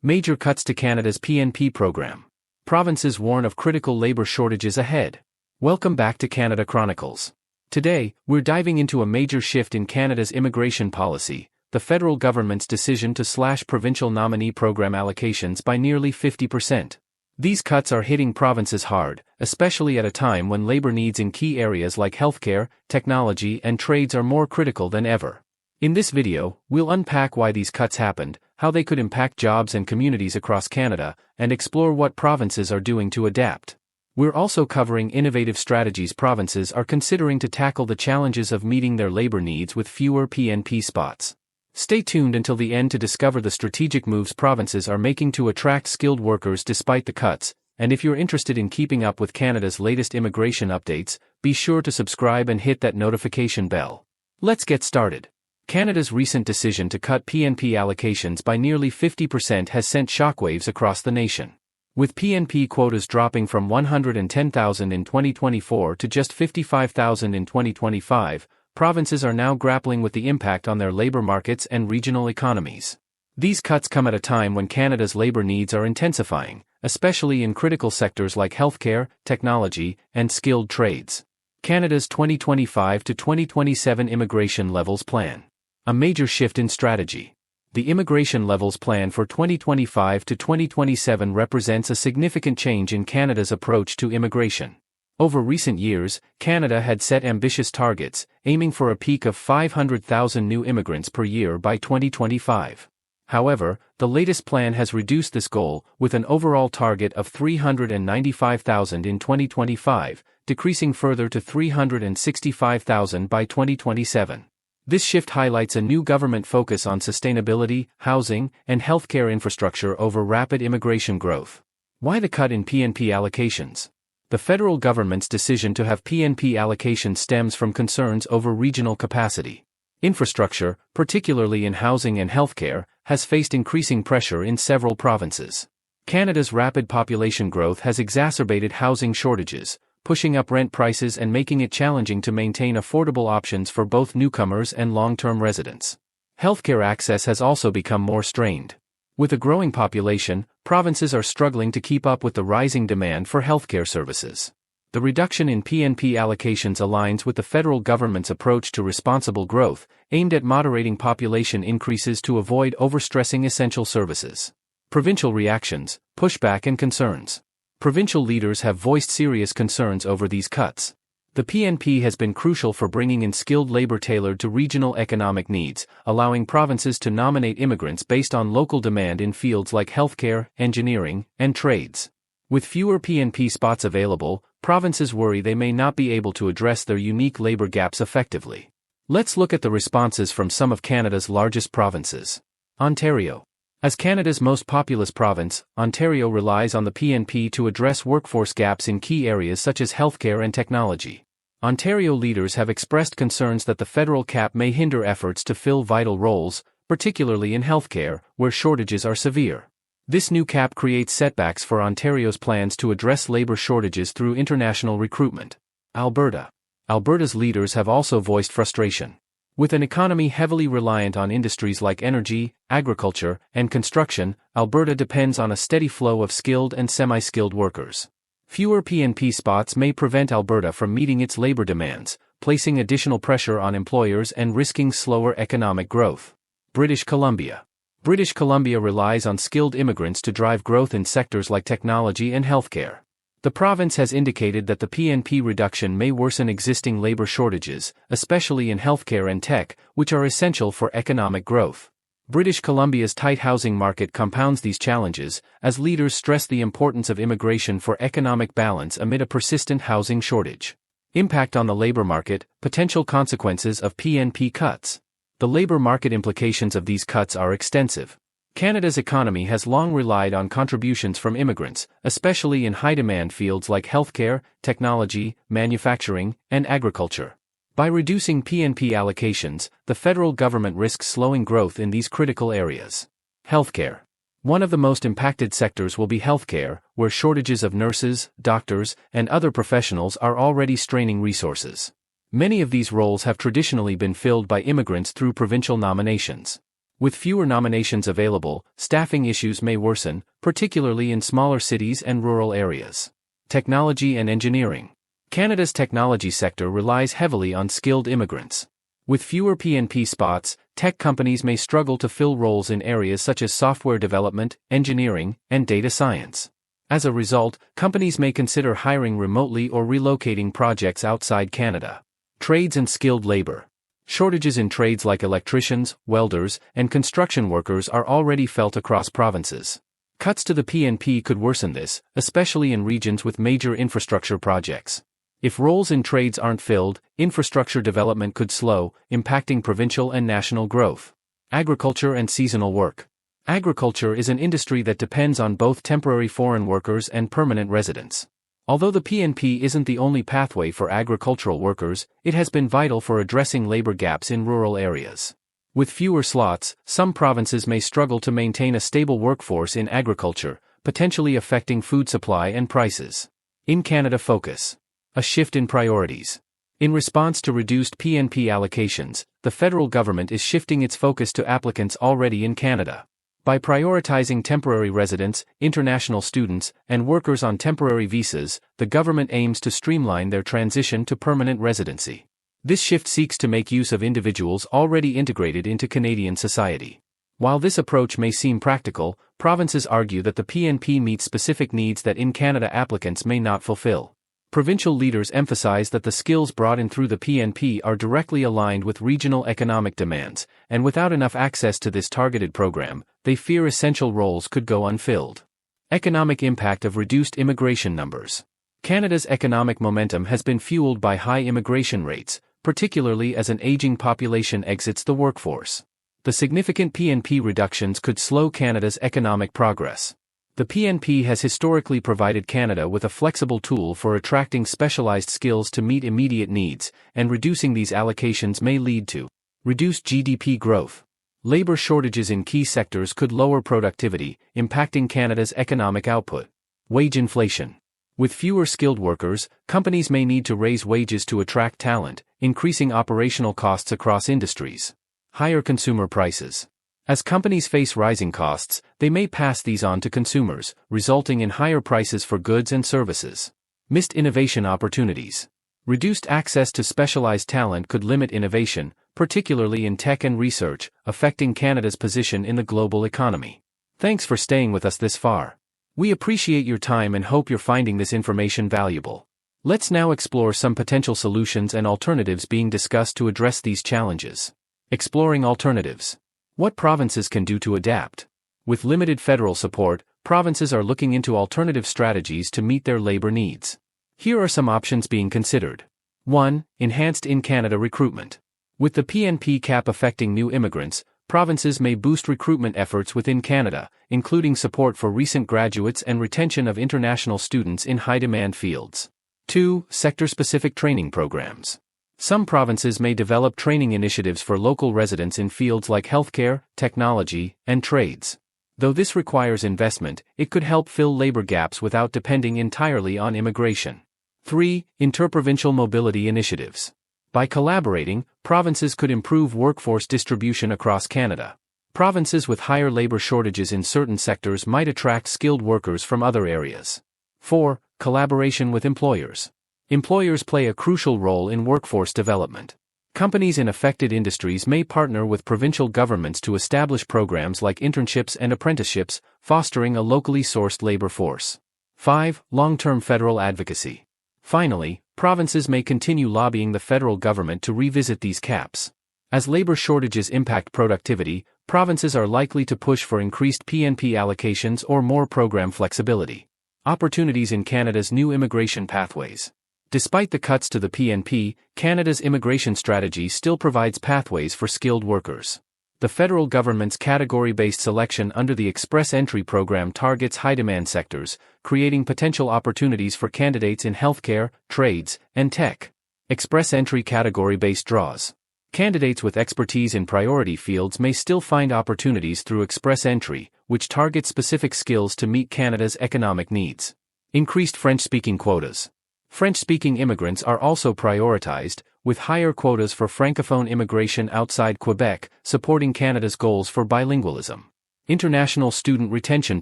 Major cuts to Canada's PNP program. Provinces warn of critical labour shortages ahead. Welcome back to Canada Chronicles. Today, we're diving into a major shift in Canada's immigration policy, the federal government's decision to slash Provincial Nominee Program allocations by nearly 50%. These cuts are hitting provinces hard, especially at a time when labour needs in key areas like healthcare, technology, and trades are more critical than ever. In this video, we'll unpack why these cuts happened, how they could impact jobs and communities across Canada, and explore what provinces are doing to adapt. We're also covering innovative strategies provinces are considering to tackle the challenges of meeting their labour needs with fewer PNP spots. Stay tuned until the end to discover the strategic moves provinces are making to attract skilled workers despite the cuts, and if you're interested in keeping up with Canada's latest immigration updates, be sure to subscribe and hit that notification bell. Let's get started. Canada's recent decision to cut PNP allocations by nearly 50% has sent shockwaves across the nation. With PNP quotas dropping from 110,000 in 2024 to just 55,000 in 2025, provinces are now grappling with the impact on their labour markets and regional economies. These cuts come at a time when Canada's labour needs are intensifying, especially in critical sectors like healthcare, technology, and skilled trades. Canada's 2025 to 2027 Immigration Levels Plan. A major shift in strategy. The Immigration Levels Plan for 2025 to 2027 represents a significant change in Canada's approach to immigration. Over recent years, Canada had set ambitious targets, aiming for a peak of 500,000 new immigrants per year by 2025. However, the latest plan has reduced this goal, with an overall target of 395,000 in 2025, decreasing further to 365,000 by 2027. This shift highlights a new government focus on sustainability, housing, and healthcare infrastructure over rapid immigration growth. Why the cut in PNP allocations? The federal government's decision to have PNP allocations stems from concerns over regional capacity. Infrastructure, particularly in housing and healthcare, has faced increasing pressure in several provinces. Canada's rapid population growth has exacerbated housing shortages, pushing up rent prices and making it challenging to maintain affordable options for both newcomers and long-term residents. Healthcare access has also become more strained. With a growing population, provinces are struggling to keep up with the rising demand for healthcare services. The reduction in PNP allocations aligns with the federal government's approach to responsible growth, aimed at moderating population increases to avoid overstressing essential services. Provincial reactions, pushback and concerns. Provincial leaders have voiced serious concerns over these cuts. The PNP has been crucial for bringing in skilled labour tailored to regional economic needs, allowing provinces to nominate immigrants based on local demand in fields like healthcare, engineering, and trades. With fewer PNP spots available, provinces worry they may not be able to address their unique labour gaps effectively. Let's look at the responses from some of Canada's largest provinces. Ontario. As Canada's most populous province, Ontario relies on the PNP to address workforce gaps in key areas such as healthcare and technology. Ontario leaders have expressed concerns that the federal cap may hinder efforts to fill vital roles, particularly in healthcare, where shortages are severe. This new cap creates setbacks for Ontario's plans to address labour shortages through international recruitment. Alberta. Alberta's leaders have also voiced frustration. With an economy heavily reliant on industries like energy, agriculture, and construction, Alberta depends on a steady flow of skilled and semi-skilled workers. Fewer PNP spots may prevent Alberta from meeting its labour demands, placing additional pressure on employers and risking slower economic growth. British Columbia. British Columbia relies on skilled immigrants to drive growth in sectors like technology and healthcare. The province has indicated that the PNP reduction may worsen existing labour shortages, especially in healthcare and tech, which are essential for economic growth. British Columbia's tight housing market compounds these challenges, as leaders stress the importance of immigration for economic balance amid a persistent housing shortage. Impact on the labour market, potential consequences of PNP cuts. The labour market implications of these cuts are extensive. Canada's economy has long relied on contributions from immigrants, especially in high-demand fields like healthcare, technology, manufacturing, and agriculture. By reducing PNP allocations, the federal government risks slowing growth in these critical areas. Healthcare. One of the most impacted sectors will be healthcare, where shortages of nurses, doctors, and other professionals are already straining resources. Many of these roles have traditionally been filled by immigrants through provincial nominations. With fewer nominations available, staffing issues may worsen, particularly in smaller cities and rural areas. Technology and engineering. Canada's technology sector relies heavily on skilled immigrants. With fewer PNP spots, tech companies may struggle to fill roles in areas such as software development, engineering, and data science. As a result, companies may consider hiring remotely or relocating projects outside Canada. Trades and skilled labor. Shortages in trades like electricians, welders, and construction workers are already felt across provinces. Cuts to the PNP could worsen this, especially in regions with major infrastructure projects. If roles in trades aren't filled, infrastructure development could slow, impacting provincial and national growth. Agriculture and seasonal work. Agriculture is an industry that depends on both temporary foreign workers and permanent residents. Although the PNP isn't the only pathway for agricultural workers, it has been vital for addressing labor gaps in rural areas. With fewer slots, some provinces may struggle to maintain a stable workforce in agriculture, potentially affecting food supply and prices. In Canada focus. A shift in priorities. In response to reduced PNP allocations, the federal government is shifting its focus to applicants already in Canada. By prioritizing temporary residents, international students, and workers on temporary visas, the government aims to streamline their transition to permanent residency. This shift seeks to make use of individuals already integrated into Canadian society. While this approach may seem practical, provinces argue that the PNP meets specific needs that in Canada applicants may not fulfill. Provincial leaders emphasize that the skills brought in through the PNP are directly aligned with regional economic demands, and without enough access to this targeted program, they fear essential roles could go unfilled. Economic impact of reduced immigration numbers. Canada's economic momentum has been fueled by high immigration rates, particularly as an aging population exits the workforce. The significant PNP reductions could slow Canada's economic progress. The PNP has historically provided Canada with a flexible tool for attracting specialized skills to meet immediate needs, and reducing these allocations may lead to reduced GDP growth. Labor shortages in key sectors could lower productivity, impacting Canada's economic output. Wage inflation. With fewer skilled workers, companies may need to raise wages to attract talent, increasing operational costs across industries. Higher consumer prices. As companies face rising costs, they may pass these on to consumers, resulting in higher prices for goods and services. Missed innovation opportunities. Reduced access to specialized talent could limit innovation, particularly in tech and research, affecting Canada's position in the global economy. Thanks for staying with us this far. We appreciate your time and hope you're finding this information valuable. Let's now explore some potential solutions and alternatives being discussed to address these challenges. Exploring alternatives. What provinces can do to adapt? With limited federal support, provinces are looking into alternative strategies to meet their labor needs. Here are some options being considered. 1. Enhanced in-Canada recruitment. With the PNP cap affecting new immigrants, provinces may boost recruitment efforts within Canada, including support for recent graduates and retention of international students in high-demand fields. 2. Sector-specific training programs. Some provinces may develop training initiatives for local residents in fields like healthcare, technology, and trades. Though this requires investment, it could help fill labor gaps without depending entirely on immigration. 3. Interprovincial mobility initiatives. By collaborating, provinces could improve workforce distribution across Canada. Provinces with higher labor shortages in certain sectors might attract skilled workers from other areas. 4. Collaboration with employers. Employers play a crucial role in workforce development. Companies in affected industries may partner with provincial governments to establish programs like internships and apprenticeships, fostering a locally sourced labor force. 5. Long-term federal advocacy. Finally, provinces may continue lobbying the federal government to revisit these caps. As labor shortages impact productivity, provinces are likely to push for increased PNP allocations or more program flexibility. Opportunities in Canada's new immigration pathways. Despite the cuts to the PNP, Canada's immigration strategy still provides pathways for skilled workers. The federal government's category-based selection under the Express Entry program targets high-demand sectors, creating potential opportunities for candidates in healthcare, trades, and tech. Express Entry category-based draws. Candidates with expertise in priority fields may still find opportunities through Express Entry, which targets specific skills to meet Canada's economic needs. Increased French-speaking quotas. French-speaking immigrants are also prioritized, with higher quotas for francophone immigration outside Quebec, supporting Canada's goals for bilingualism. International student retention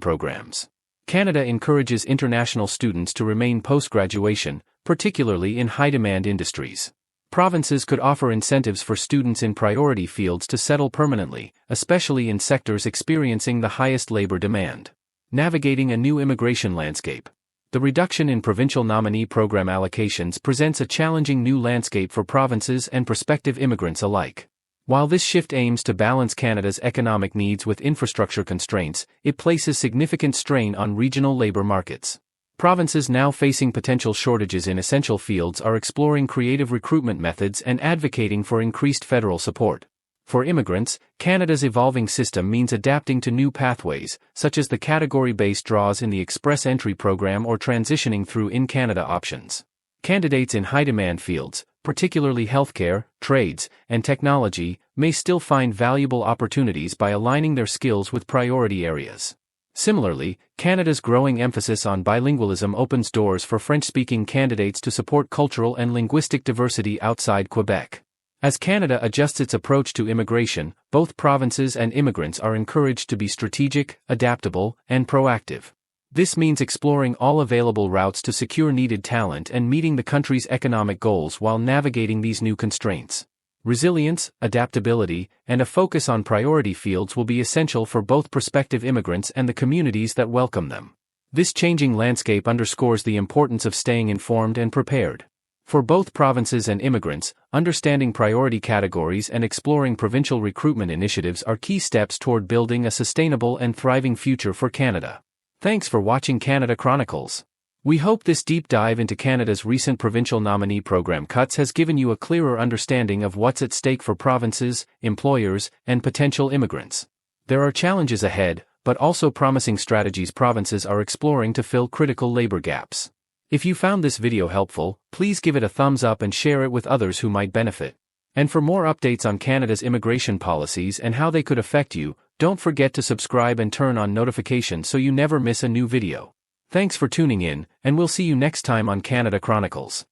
programs. Canada encourages international students to remain post-graduation, particularly in high-demand industries. Provinces could offer incentives for students in priority fields to settle permanently, especially in sectors experiencing the highest labor demand. Navigating a new immigration landscape. The reduction in Provincial Nominee Program allocations presents a challenging new landscape for provinces and prospective immigrants alike. While this shift aims to balance Canada's economic needs with infrastructure constraints, it places significant strain on regional labor markets. Provinces now facing potential shortages in essential fields are exploring creative recruitment methods and advocating for increased federal support. For immigrants, Canada's evolving system means adapting to new pathways, such as the category-based draws in the Express Entry program or transitioning through in-Canada options. Candidates in high-demand fields, particularly healthcare, trades, and technology, may still find valuable opportunities by aligning their skills with priority areas. Similarly, Canada's growing emphasis on bilingualism opens doors for French-speaking candidates to support cultural and linguistic diversity outside Quebec. As Canada adjusts its approach to immigration, both provinces and immigrants are encouraged to be strategic, adaptable, and proactive. This means exploring all available routes to secure needed talent and meeting the country's economic goals while navigating these new constraints. Resilience, adaptability, and a focus on priority fields will be essential for both prospective immigrants and the communities that welcome them. This changing landscape underscores the importance of staying informed and prepared. For both provinces and immigrants, understanding priority categories and exploring provincial recruitment initiatives are key steps toward building a sustainable and thriving future for Canada. Thanks for watching Canada Chronicles. We hope this deep dive into Canada's recent Provincial Nominee Program cuts has given you a clearer understanding of what's at stake for provinces, employers, and potential immigrants. There are challenges ahead, but also promising strategies provinces are exploring to fill critical labor gaps. If you found this video helpful, please give it a thumbs up and share it with others who might benefit. And for more updates on Canada's immigration policies and how they could affect you, don't forget to subscribe and turn on notifications so you never miss a new video. Thanks for tuning in, and we'll see you next time on Canada Chronicles.